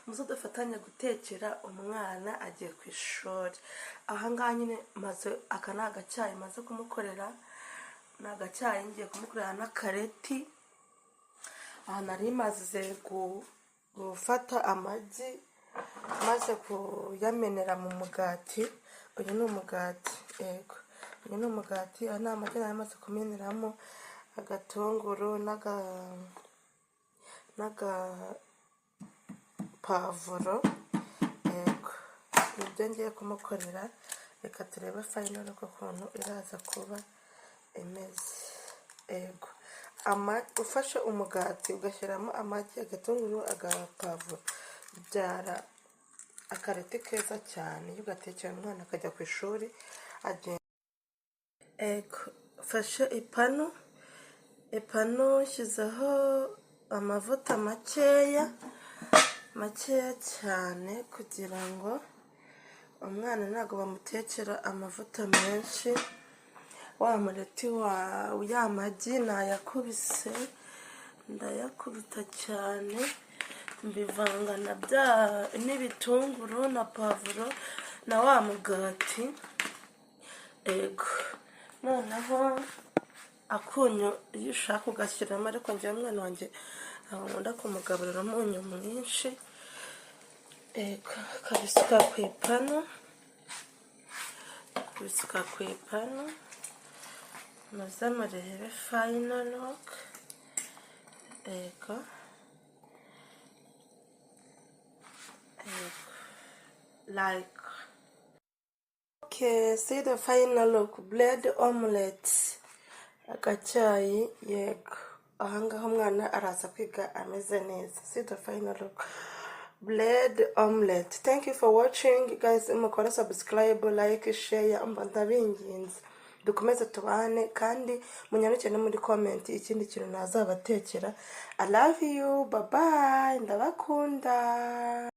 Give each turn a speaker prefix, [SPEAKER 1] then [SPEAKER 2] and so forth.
[SPEAKER 1] muzo dufatanya gutekera umwana agiye ku ishuri. Ahangaha nyine maze aka ni agacyayi maze kumukorera, ni agacyayi ngiye kumukorera n'akareti. Aha nari maze gufata amagi maze kuyamenera mu mugati. Uyu ni umugati, yego uyu ni umugati. Aha ni amagi nari maze kumeneramo agatunguru n'agapavuro, yego nibyo ngiye kumukorera. Reka turebe fayinali ukuntu iraza kuba imeze. Yego ufashe umugati ugashyiramo amagi, agatunguru, agapavuro, byara akareti keza cyane iyo ugatekera umwana akajya ku ishuri agenda. Yego fashe ipanu nshyizeho amavuta makeya cyane kugira ngo umwana ntabwo bamutekera amavuta menshi. Wa mureti wa ya magi nayakubise, ndayakubita cyane, mbivanga na n'ibitunguru na pavuro na wa mugati. Ego noneho akunyu iyo ushaka ugashyiramo, ariko njyewe umwana wanjye nkunda kumugaburira umunyu mwinshi. Ego kabisuka ku ipanu, maze murebe final look. Ego like okay, see the final look. Bread omelette, agacyayi. Yego ahangaha umwana araza kwiga ameze neza. See the final look, bread omelette. Thank you for watching guys. Mukora subscribe, like, share, ndabinginze dukomeze tubane, kandi munyarukire no muri comment ikindi kintu nazabatekera. I love you, bye bye, ndabakunda.